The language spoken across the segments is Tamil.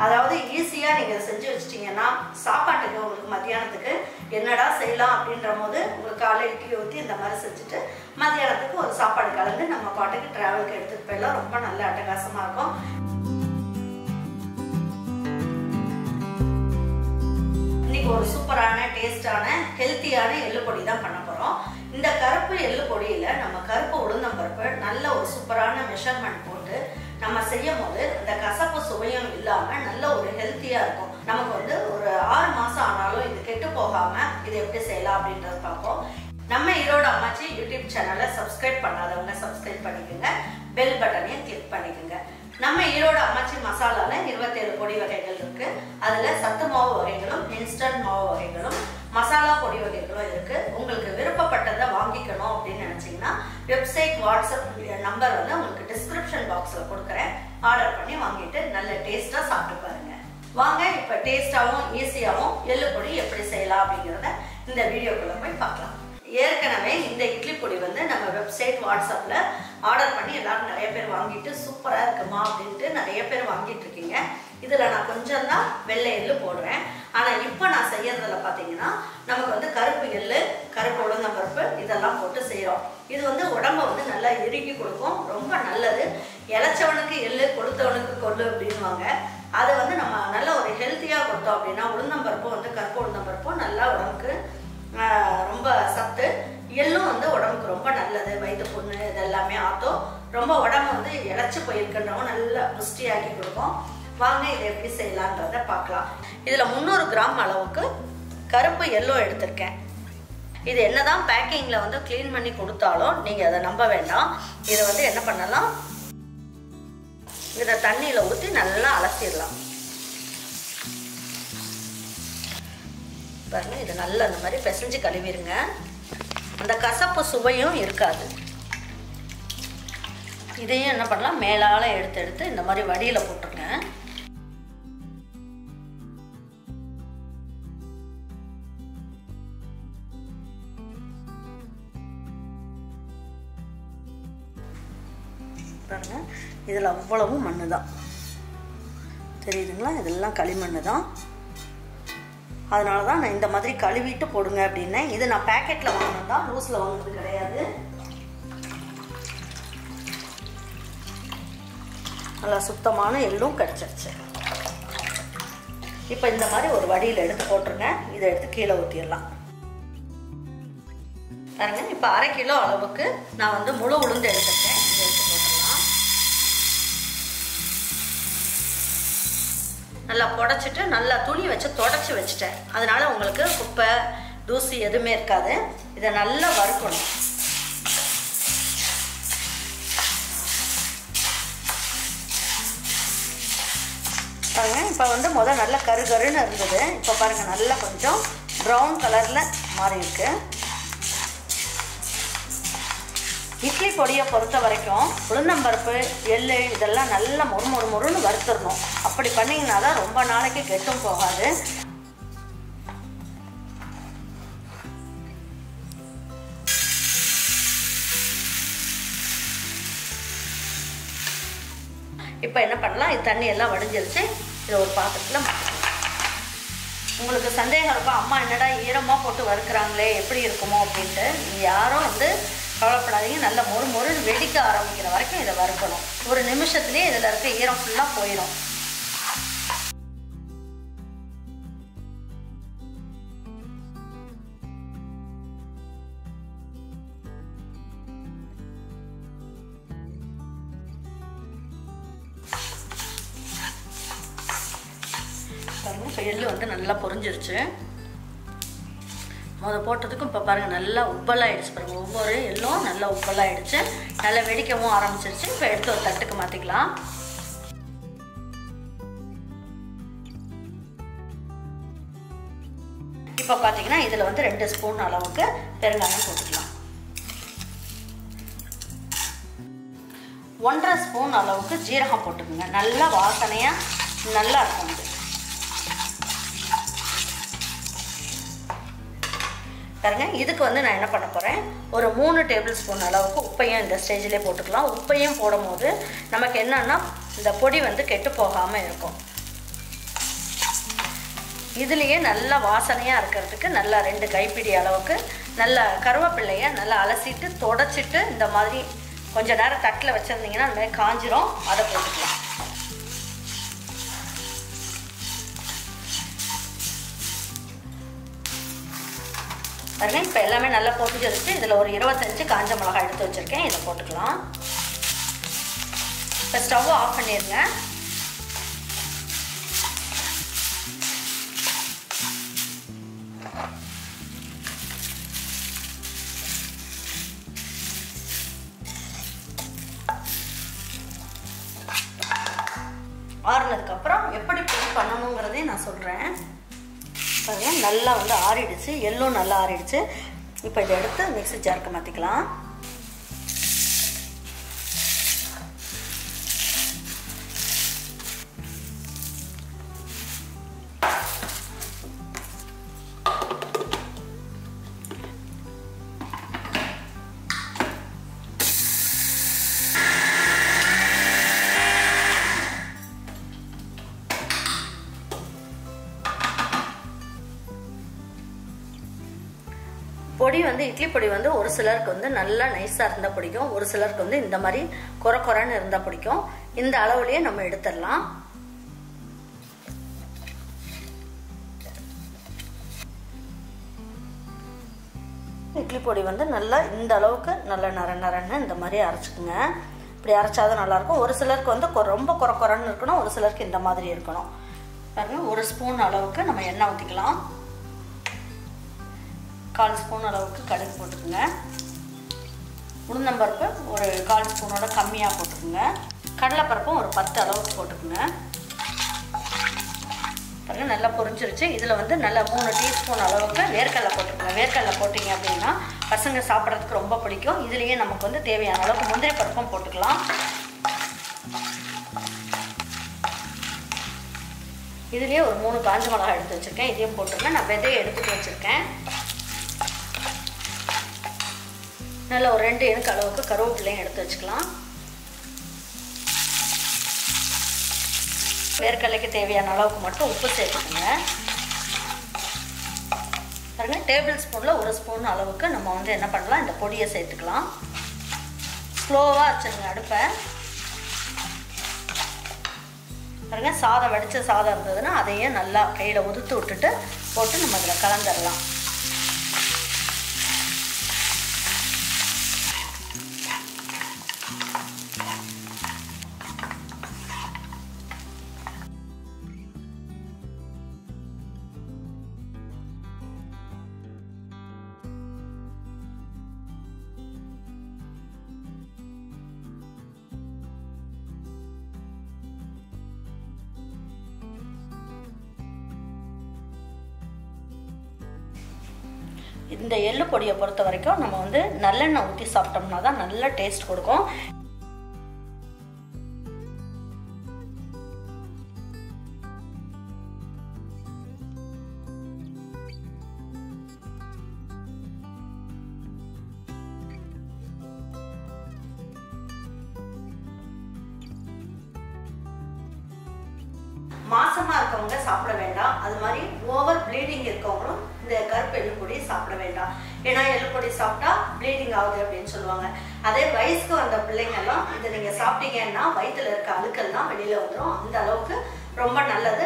அதாவது ஈஸியாக நீங்கள் செஞ்சு வச்சிட்டிங்கன்னா சாப்பாட்டுக்கு உங்களுக்கு மத்தியானத்துக்கு என்னடா செய்யலாம் அப்படின்ற போது உங்களுக்கு காலை இட்லி ஊற்றி இந்த மாதிரி செஞ்சுட்டு மத்தியானத்துக்கு ஒரு சாப்பாடு கலந்து நம்ம பாட்டுக்கு ட்ராவலுக்கு எடுத்துகிட்டு போயிடலாம். ரொம்ப நல்ல அட்டகாசமாக இருக்கும். இன்னைக்கு ஒரு சூப்பரான டேஸ்டான ஹெல்த்தியான எள்ளு பொடி தான் பண்ண போகிறோம். இந்த கருப்பு எள்ளு பொடியில் நம்ம கருப்பு உளுந்தம்பருப்பு நல்ல ஒரு சூப்பரான மெஷர்மெண்ட் போட்டு நம்ம செய்யும் போது இந்த கசப்பு சுவையும் இல்லாமல் நல்ல ஒரு ஹெல்த்தியாக இருக்கும். நமக்கு வந்து ஒரு 6 மாதம் ஆனாலும் இது கெட்டு போகாமல் இது எப்படி செய்யலாம் அப்படின்றத பார்ப்போம். நம்ம ஈரோடு அம்மாச்சி யூடியூப் சேனலை சப்ஸ்கிரைப் பண்ணாதவங்க சப்ஸ்கிரைப் பண்ணிக்கோங்க, பெல் பட்டனையும் கிளிக் பண்ணிக்கோங்க. நம்ம ஈரோடு அம்மாச்சி மசாலாவில் 27 பொடி வகைகள் இருக்குது. அதில் சத்து மாவு வகைகளும் இன்ஸ்டன்ட் மாவு வகைகளும் மசாலா பொடி வகைகளும் இருக்குது. உங்களுக்கு விருப்பப்பட்டதை வாங்கிக்கணும் அப்படின்னு நினச்சிங்கன்னா வெப்சைட் வாட்ஸ்அப் நம்பர் வந்து உங்களுக்கு டிஸ்கிரிப்ஷன் பாக்ஸில் கொடுக்குறேன். ஆர்டர் பண்ணி வாங்கிட்டு நல்ல டேஸ்ட்டாக சாப்பிட்டு பாருங்க. வாங்க இப்போ டேஸ்ட்டாகவும் ஈஸியாகவும் எள்ளு பொடி எப்படி செய்யலாம் அப்படிங்கிறத இந்த வீடியோக்குள்ளே போய் பார்க்கலாம். ஏற்கனவே இந்த இட்லி பொடி வந்து நம்ம வெப்சைட் வாட்ஸ்அப்பில் ஆர்டர் பண்ணி எல்லாரும் நிறைய பேர் வாங்கிட்டு சூப்பராக இருக்குமா அப்படின்ட்டு நிறைய பேர் வாங்கிட்டு இருக்கீங்க. இதில் நான் கொஞ்சம் தான் வெள்ளை எள்ளு போடுறேன். ஆனால் இப்போ நான் செய்யறதில் பார்த்தீங்கன்னா நமக்கு வந்து கருப்பு எள்ளு, கருப்பு உளுந்தம்பருப்பு இதெல்லாம் போட்டு செய்கிறோம். இது வந்து உடம்பை வந்து நல்லா இறுக்கி கொடுக்கும், ரொம்ப நல்லது. இளைச்சவனுக்கு எள்ளு கொடுத்தவனுக்கு கொள்ளு அப்படின்வாங்க. அதை வந்து நம்ம நல்ல ஒரு ஹெல்த்தியாக கொடுத்தோம் அப்படின்னா உளுந்தம்பருப்பும் வந்து கருப்பு உளுந்தம்பருப்பும் நல்லா உடம்புக்கு ரொம்ப சத்து. எள்ளும் வந்து உடம்புக்கு ரொம்ப நல்லது. வயிற்று புண்ணு இதெல்லாமே ஆற்றும். ரொம்ப உடம்பு வந்து இழைச்சி போயிருக்கின்றவங்க நல்லா புஷ்டியாக்கி கொடுக்கும். வாங்க இதை எப்படி செய்யலான்றதை பார்க்கலாம். இதில் 300 கிராம் அளவுக்கு கருப்பு எள்ளு எடுத்திருக்கேன். இது என்னதான் பேக்கிங்கில் வந்து க்ளீன் பண்ணி கொடுத்தாலும் நீங்கள் அதை நம்ப வேண்டாம். இதை வந்து என்ன பண்ணலாம், இதை தண்ணியில் ஊற்றி நல்லா அலசிடலாம். பாருங்க, இது நல்லா அந்த மாதிரி பிசைஞ்சு கழுவிடுங்க. அந்த கசப்பு சுவையும் இருக்காது. இதையும் என்ன பண்ணலாம், மேலால எடுத்து இந்த மாதிரி வடியில் போட்டுருங்க. பாருங்க, இதில் அவ்வளவும் மண்ணு தான் தெரியுதுங்களா, இதெல்லாம் களிமண் தான். அதனால தான் நான் இந்த மாதிரி கழுவிட்டு போடுங்க அப்படின்னேன். இது நான் பேக்கெட்டில் வாங்கினது தான், லூஸில் வாங்கினது கிடையாது. நல்லா சுத்தமான எள்ளும் கிடச்சிருச்சு. இப்போ இந்த மாதிரி ஒரு வடியில் எடுத்து போட்டுருங்க. இதை எடுத்து கீழே ஊற்றிடலாம். பாருங்க, இப்போ 1/2 கிலோ அளவுக்கு நான் வந்து முழு உளுந்து எடுத்துருக்கேன். இதை எடுத்து போட்டுடலாம். நல்லா புடச்சிட்டு நல்லா துணி வச்சு தொடச்சி வச்சுட்டேன். அதனால உங்களுக்கு குப்பை தூசி எதுவுமே இருக்காது. இதை நல்லா வறுக்கணும். பாருங்க, இப்போ வந்து முதல் நல்லா கருகருன்னு இருந்தது. இப்போ பாருங்க நல்லா கொஞ்சம் ப்ரௌன் கலரில் மாறி இருக்கு. இட்லி பொடியை பொறுத்த வரைக்கும் உளுந்தம்பருப்பு எள்ளு இதெல்லாம் நல்லா மொறுன்னு வறுத்துடணும். அப்படி பண்ணிங்கன்னா தான் ரொம்ப நாளைக்கு கெட்டும் போகாது. இப்போ என்ன பண்ணலாம், இது தண்ணி எல்லாம் வடிஞ்சிருச்சு. இதை ஒரு பாத்திரத்தில் மாற்றலாம். உங்களுக்கு சந்தேகம் இருக்கும், அம்மா என்னடா ஈரமாக போட்டு வறுக்கிறாங்களே எப்படி இருக்குமோ அப்படின்ட்டு. நீங்கள் யாரும் வந்து கவலைப்படாதீங்க. நல்லா மொறுன்னு வெடிக்க ஆரம்பிக்கிற வரைக்கும் இதை வறுக்கணும். ஒரு நிமிஷத்துலேயே இதில் இருக்க ஈரம் ஃபுல்லாக போயிடும். இப்போ எள்ளு வந்து நல்லா பொரிஞ்சிருச்சு. போட்டதுக்கும் இப்போ பாருங்கள் நல்லா உப்பலாயிடுச்சு. பாருங்கள், ஒவ்வொரு எள்ளும் நல்லா உப்பலாயிடுச்சு. நல்லா வெடிக்கவும் ஆரம்பிச்சிருச்சு. இப்போ எடுத்து ஒரு தட்டுக்கு மாற்றிக்கலாம். இப்போ பார்த்தீங்கன்னா இதில் வந்து 2 ஸ்பூன் அளவுக்கு பெருங்காயம் போட்டுக்கலாம். 1.5 ஸ்பூன் அளவுக்கு ஜீரகம் போட்டுக்கோங்க. நல்லா வாசனையாக நல்லா இருக்கும். இது பாருங்க, இதுக்கு வந்து நான் என்ன பண்ண போகிறேன், ஒரு 3 டேபிள் ஸ்பூன் அளவுக்கு உப்பையும் இந்த ஸ்டேஜிலே போட்டுக்கலாம். உப்பையும் போடும் போது நமக்கு என்னன்னா இந்த பொடி வந்து கெட்டு போகாமல் இருக்கும். இதுலேயே நல்ல வாசனையாக இருக்கிறதுக்கு நல்லா 2 கைப்பிடி அளவுக்கு நல்ல கருவேப்பிள்ளையை நல்லா அலசிட்டு தொடச்சிட்டு இந்த மாதிரி கொஞ்சம் நேரம் தட்டில் வச்சுருந்தீங்கன்னா அந்த மாதிரி காஞ்சிரும். அதை போட்டுக்கலாம். பாருங்க, இப்போ எல்லாமே நல்லா பொரிஞ்சிருச்சு. இதில் ஒரு 25 காஞ்ச மிளகாய் எடுத்து வச்சுருக்கேன். இதை போட்டுக்கலாம். இப்போ ஸ்டவ் ஆஃப் பண்ணிடுங்க. ஆறுனதுக்கப்புறம் எப்படி பொடி பண்ணணுங்கிறதையும் நான் சொல்கிறேன். பாருங்க, நல்லா வந்து ஆறிடுச்சு. எள்ளும் நல்லா ஆறிடுச்சு. இப்போ இதை எடுத்து மிக்ஸி ஜாருக்கு மாற்றிக்கலாம். பொடி வந்து இட்லி பொடி வந்து ஒரு சிலருக்கு வந்து நல்லா நைஸாக இருந்தால் பிடிக்கும். ஒரு சிலருக்கு வந்து இந்த மாதிரி கொர கொரன்னு இருந்தால் பிடிக்கும். இந்த அளவுலேயே நம்ம எடுத்துடலாம். இட்லி பொடி வந்து நல்லா இந்த அளவுக்கு நல்லா நரன்னு இந்த மாதிரி அரைச்சிக்குங்க. இப்படி அரைச்சாதான் நல்லாயிருக்கும். ஒரு சிலருக்கு வந்து ரொம்ப கொர கொரன்னு இருக்கணும். ஒரு சிலருக்கு இந்த மாதிரி இருக்கணும். பாருங்க, 1 ஸ்பூன் அளவுக்கு நம்ம எண்ணெய் ஊற்றிக்கலாம். 1/4 ஸ்பூன் அளவுக்கு கடுகு போட்டுக்குங்க. உளுந்தம்பருப்பு ஒரு 1/4 ஸ்பூனோட கம்மியாக போட்டுக்குங்க. கடலைப்பருப்பும் ஒரு 10 அளவுக்கு போட்டுக்குங்க. பாருங்கள், நல்லா பொரிஞ்சிருச்சு. இதில் வந்து நல்லா 3 டீஸ்பூன் அளவுக்கு வேர்க்கடலை போட்டுக்குங்க. வேர்க்கடலை போட்டிங்க அப்படின்னா பசங்க சாப்பிட்றதுக்கு ரொம்ப பிடிக்கும். இதுலேயே நமக்கு வந்து தேவையான அளவுக்கு முந்திரி பருப்பும் போட்டுக்கலாம். இதுலேயே ஒரு 3 காஞ்ச மிளகாய் எடுத்து வச்சுருக்கேன். இதையும் போட்டுருங்க. நான் விதையை எடுத்துகிட்டு வச்சுருக்கேன். நல்லா ஒரு 2 இனுக்கு அளவுக்கு கருவேப்பிலையும் எடுத்து வச்சுக்கலாம். வேர்க்கடலைக்கு தேவையான அளவுக்கு மட்டும் உப்பு சேர்த்துக்கோங்க. பாருங்க, டேபிள் ஸ்பூனில் 1 ஸ்பூன் அளவுக்கு நம்ம வந்து என்ன பண்ணலாம், இந்த பொடியை சேர்த்துக்கலாம். ஸ்லோவாக வச்சுருங்க அடுப்பை. பாருங்க, சாதம் வடித்த சாதம் இருந்ததுன்னா அதையும் நல்லா கையில் உதுத்து விட்டுட்டு போட்டு நம்ம இதில் கலந்துடலாம். இந்த எள்ளு பொடியை பொறுத்த வரைக்கும் நம்ம வந்து நல்லெண்ணெய் ஊற்றி சாப்பிட்டோம்னா தான் நல்ல டேஸ்ட் கொடுக்கும். மாசமா இருக்கவங்க சாப்பிட வேண்டாம். அது மாதிரி ஓவர் ப்ளீடிங் இருக்கவங்களும் இந்த கருப்பு எள்ளு பொடி சாப்பிட வேண்டாம். ஏன்னா எள்ளு பொடி சாப்பிட்டா ப்ளீடிங் ஆகுது அப்படின்னு சொல்லுவாங்க. அதே வயசுக்கு வந்த பிள்ளைங்கெல்லாம் இதை நீங்க சாப்பிட்டீங்கன்னா வயிற்றுல இருக்க அழுக்கெல்லாம் வெளியில வந்துடும். அந்த அளவுக்கு ரொம்ப நல்லது.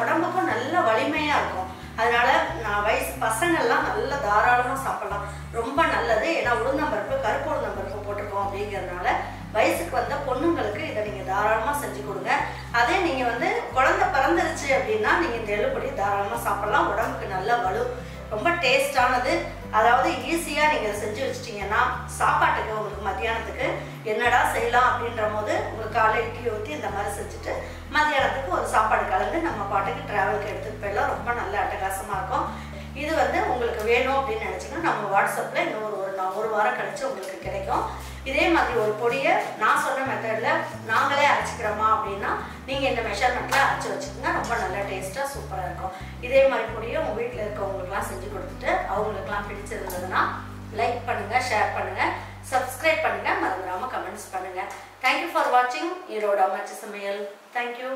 உடம்புக்கும் நல்ல வலிமையா இருக்கும். அதனால நான் வயசு பசங்கள்லாம் நல்லா தாராளமாக சாப்பிடலாம். ரொம்ப நல்லது. ஏன்னா உளுந்தம்பருப்பு கருப்பு உளுந்தம்பருப்பு போட்டிருக்கோம் அப்படிங்கிறதுனால வயசுக்கு வந்த பொண்ணுங்களுக்கு இதை நீங்கள் தாராளமாக செஞ்சு கொடுங்க. அதே நீங்கள் வந்து குழந்தை பிறந்துருச்சு அப்படின்னா நீங்கள் இந்த எள்ளு பொடி தாராளமாக சாப்பிடலாம். உடம்புக்கு நல்ல வலு, ரொம்ப டேஸ்டானது. அதாவது ஈஸியாக நீங்கள் செஞ்சு வச்சிட்டிங்கன்னா சாப்பாட்டுக்கு உங்களுக்கு மத்தியானத்துக்கு என்னடா செய்யலாம் அப்படின்ற போது உங்களுக்கு காலை இட்லி ஊற்றி இந்த மாதிரி செஞ்சுட்டு மத்தியானத்துக்கு ஒரு சாப்பாடு கலந்து நம்ம பாட்டுக்கு ட்ராவலுக்கு எடுத்துகிட்டு போயிடலாம். ரொம்ப நல்ல அட்டகாசமாக இருக்கும். இது வந்து உங்களுக்கு வேணும் அப்படின்னு நினச்சிங்கன்னா நம்ம வாட்ஸ்அப்பில் இன்னும் ஒரு வாரம் கழிச்சு உங்களுக்கு கிடைக்கும். இதே மாதிரி ஒரு பொடியை நான் சொன்ன மெத்தடில் நாங்களே அரைச்சிக்கிறோமா அப்படின்னா நீங்கள் இந்த மெஷர்மெண்ட்டில் அரைச்சி வச்சுக்கோங்க. ரொம்ப நல்ல டேஸ்ட்டாக சூப்பராக இருக்கும். இதே மாதிரி பொடியை உங்கள் வீட்டில் இருக்கவங்களுக்குலாம் செஞ்சு கொடுத்துட்டு அவங்களுக்குலாம் பிடிச்சிருந்ததுன்னா லைக் பண்ணுங்கள், ஷேர் பண்ணுங்கள், சப்ஸ்கிரைப் பண்ணுங்கள், மறந்துடாமல் கமெண்ட்ஸ் பண்ணுங்கள். தேங்க்யூ ஃபார் வாட்சிங் ஈரோடு அம்மாச்சி சமையல். தேங்க்யூ.